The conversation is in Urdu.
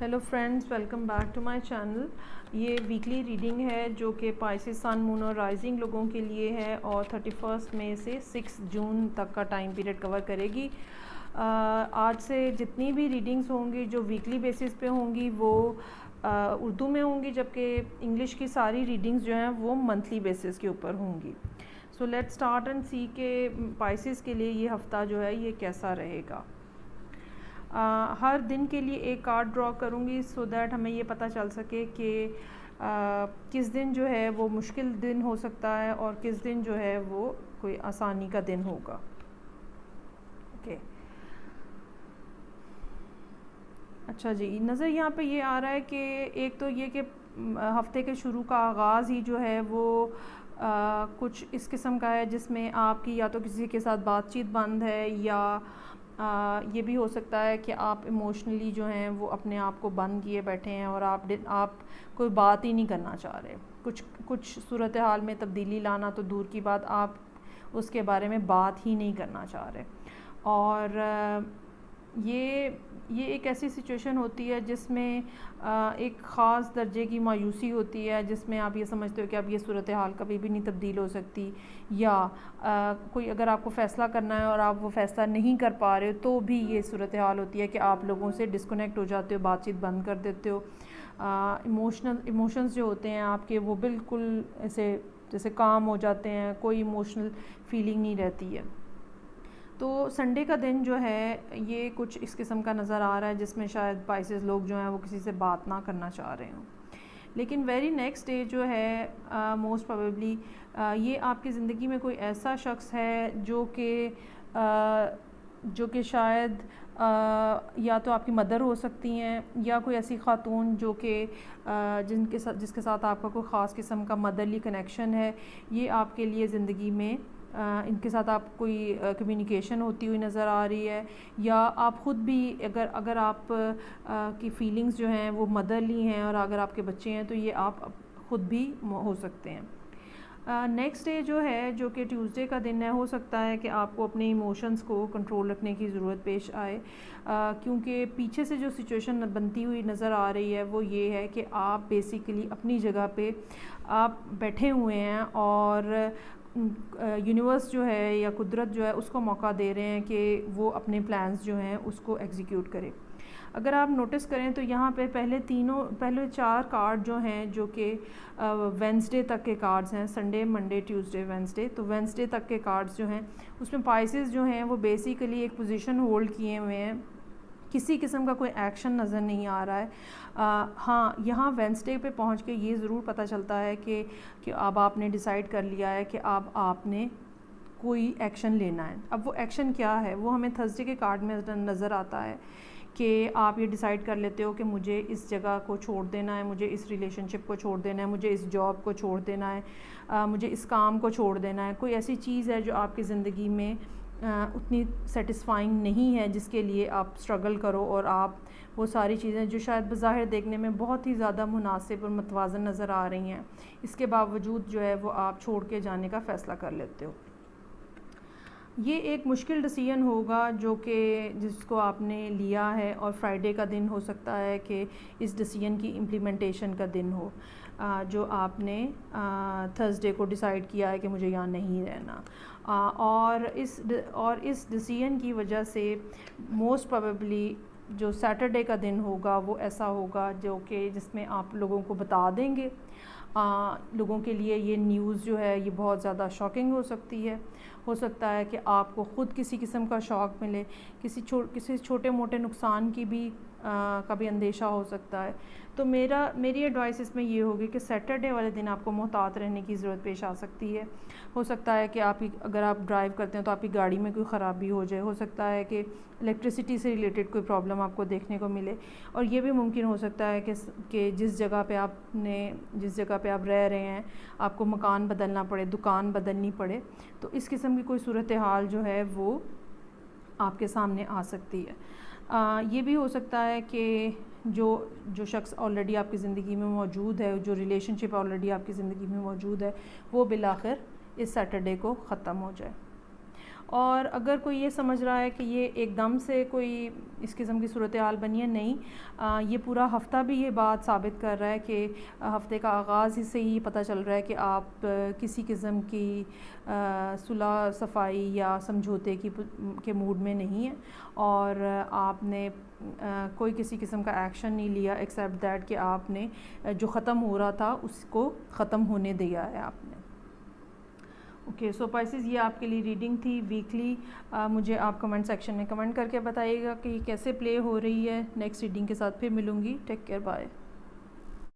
Hello friends, welcome back to my channel. یہ ویکلی ریڈنگ ہے جو کہ پائسز سن مون اور رائزنگ لوگوں کے لیے ہے اور 31 مئی سے 6 جون تک کا ٹائم پیریڈ کور کرے گی. آج سے جتنی بھی ریڈنگز ہوں گی جو ویکلی بیسس پہ ہوں گی وہ اردو میں ہوں گی، جبکہ انگلش کی ساری ریڈنگز جو ہیں وہ منتھلی بیسس کے اوپر ہوں گی. سو لیٹ اسٹارٹ اینڈ سی کہ پائسز کے لیے یہ ہفتہ جو ہے یہ کیسا رہے گا. ہر دن کے لیے ایک کارڈ ڈرا کروں گی سو دیٹ ہمیں یہ پتہ چل سکے کہ کس دن جو ہے وہ مشکل دن ہو سکتا ہے اور کس دن جو ہے وہ کوئی آسانی کا دن ہوگا. اوکے، اچھا جی، نظر یہاں پہ یہ آ رہا ہے کہ ایک تو یہ کہ ہفتے کے شروع کا آغاز ہی جو ہے وہ کچھ اس قسم کا ہے جس میں آپ کی یا تو کسی کے ساتھ بات چیت بند ہے، یا یہ بھی ہو سکتا ہے کہ آپ ایموشنلی جو ہیں وہ اپنے آپ کو بند کیے بیٹھے ہیں اور آپ کوئی بات ہی نہیں کرنا چاہ رہے. کچھ صورتحال میں تبدیلی لانا تو دور کی بات، آپ اس کے بارے میں بات ہی نہیں کرنا چاہ رہے. اور یہ ایک ایسی سچویشن ہوتی ہے جس میں ایک خاص درجے کی مایوسی ہوتی ہے، جس میں آپ یہ سمجھتے ہو کہ اب یہ صورتحال کبھی بھی نہیں تبدیل ہو سکتی، یا کوئی اگر آپ کو فیصلہ کرنا ہے اور آپ وہ فیصلہ نہیں کر پا رہے ہو تو بھی یہ صورتحال ہوتی ہے کہ آپ لوگوں سے ڈسکنیکٹ ہو جاتے ہو، بات چیت بند کر دیتے ہو. ایموشنز جو ہوتے ہیں آپ کے وہ بالکل ایسے جیسے کام ہو جاتے ہیں، کوئی ایموشنل فیلنگ نہیں رہتی ہے. تو سنڈے کا دن جو ہے یہ کچھ اس قسم کا نظر آ رہا ہے جس میں شاید پائسز لوگ جو ہیں وہ کسی سے بات نہ کرنا چاہ رہے ہوں. لیکن ویری نیکسٹ ڈے جو ہے موسٹ پروبیبلی یہ آپ کی زندگی میں کوئی ایسا شخص ہے جو کہ شاید یا تو آپ کی مدر ہو سکتی ہیں، یا کوئی ایسی خاتون جو کہ جس کے ساتھ آپ کا کوئی خاص قسم کا مدرلی کنیکشن ہے. یہ آپ کے لیے زندگی میں ان کے ساتھ آپ کوئی کمیونیکیشن ہوتی ہوئی نظر آ رہی ہے، یا آپ خود بھی اگر آپ کی فیلنگز جو ہیں وہ مدرلی ہیں اور اگر آپ کے بچے ہیں تو یہ آپ خود بھی ہو سکتے ہیں. نیکسٹ ڈے جو ہے جو کہ ٹیوزڈے کا دن ہے، ہو سکتا ہے کہ آپ کو اپنے ایموشنز کو کنٹرول رکھنے کی ضرورت پیش آئے، کیونکہ پیچھے سے جو سچویشن بنتی ہوئی نظر آ رہی ہے وہ یہ ہے کہ آپ بیسیکلی اپنی جگہ پہ آپ بیٹھے ہوئے ہیں اور یونیورس جو ہے یا قدرت جو ہے اس کو موقع دے رہے ہیں کہ وہ اپنے پلانز جو ہیں اس کو ایگزیکیوٹ کرے. اگر آپ نوٹس کریں تو یہاں پہ پہلے 4 کارڈ جو ہیں جو کہ وینسڈے تک کے کارڈز ہیں، سنڈے منڈے ٹیوزڈے وینسڈے، تو وینسڈے تک کے کارڈز جو ہیں اس میں پائسز جو ہیں وہ بیسیکلی ایک پوزیشن ہولڈ کیے ہوئے ہیں، کسی قسم کا کوئی ایکشن نظر نہیں آ رہا ہے. ہاں، یہاں وینسڈے پہ پہنچ کے یہ ضرور پتہ چلتا ہے کہ اب آپ نے ڈیسائیڈ کر لیا ہے کہ اب آپ نے کوئی ایکشن لینا ہے. اب وہ ایکشن کیا ہے وہ ہمیں تھرسڈے کے کارڈ میں نظر آتا ہے کہ آپ یہ ڈیسائیڈ کر لیتے ہو کہ مجھے اس جگہ کو چھوڑ دینا ہے، مجھے اس ریلیشن شپ کو چھوڑ دینا ہے، مجھے اس جاب کو چھوڑ دینا ہے، مجھے اس کام کو چھوڑ دینا ہے. کوئی ایسی چیز ہے جو آپ کی زندگی میں اتنی سیٹسفائنگ نہیں ہے جس کے لیے آپ اسٹرگل کرو، اور آپ وہ ساری چیزیں جو شاید بظاہر دیکھنے میں بہت ہی زیادہ مناسب اور متوازن نظر آ رہی ہیں، اس کے باوجود جو ہے وہ آپ چھوڑ کے جانے کا فیصلہ کر لیتے ہو. یہ ایک مشکل ڈیسیژن ہوگا جو کہ جس کو آپ نے لیا ہے، اور فرائیڈے کا دن ہو سکتا ہے کہ اس ڈیسیژن کی امپلیمنٹیشن کا دن ہو، جو آپ نے تھرسڈے کو ڈیسائیڈ کیا ہے کہ مجھے یہاں نہیں رہنا. اور اس ڈیسیژن کی وجہ سے موسٹ پروبیبلی جو سیٹرڈے کا دن ہوگا وہ ایسا ہوگا جو کہ جس میں آپ لوگوں کو بتا دیں گے. لوگوں کے لیے یہ نیوز جو ہے یہ بہت زیادہ شاکنگ ہو سکتی ہے. ہو سکتا ہے کہ آپ کو خود کسی قسم کا شوق ملے، کسی چھوٹے موٹے نقصان کی بھی کا بھی اندیشہ ہو سکتا ہے. تو میری ایڈوائس اس میں یہ ہوگی کہ سیٹرڈے والے دن آپ کو محتاط رہنے کی ضرورت پیش آ سکتی ہے. ہو سکتا ہے کہ اگر آپ ڈرائیو کرتے ہیں تو آپ کی گاڑی میں کوئی خرابی ہو جائے، ہو سکتا ہے کہ الیکٹریسٹی سے ریلیٹڈ کوئی پرابلم آپ کو دیکھنے کو ملے، اور یہ بھی ممکن ہو سکتا ہے کہ جس جگہ پہ آپ رہ رہے ہیں آپ کو مکان بدلنا پڑے، دکان بدلنی پڑے. تو اس قسم کی کوئی صورتحال جو ہے وہ آپ کے سامنے آ سکتی ہے. یہ بھی ہو سکتا ہے کہ جو شخص آلریڈی آپ کی زندگی میں موجود ہے، جو ریلیشن شپ آلریڈی آپ کی زندگی میں موجود ہے، وہ بالآخر اس سیٹرڈے کو ختم ہو جائے. اور اگر کوئی یہ سمجھ رہا ہے کہ یہ ایک دم سے کوئی اس قسم کی صورتحال بنی ہے، نہیں، یہ پورا ہفتہ بھی یہ بات ثابت کر رہا ہے کہ ہفتے کا آغاز ہی سے ہی پتہ چل رہا ہے کہ آپ کسی قسم کی صلح صفائی یا سمجھوتے کے موڈ میں نہیں ہیں، اور آپ نے کوئی کسی قسم کا ایکشن نہیں لیا ایکسیپٹ دیٹ کہ آپ نے جو ختم ہو رہا تھا اس کو ختم ہونے دیا ہے آپ نے۔ اوکے، سو پائسز، یہ آپ کے لیے ریڈنگ تھی ویکلی۔ مجھے آپ کمنٹ سیکشن میں کمنٹ کر کے بتائیے گا کہ کیسے پلے ہو رہی ہے۔ نیکسٹ ریڈنگ کے ساتھ پھر ملوں گی۔ Take care, bye.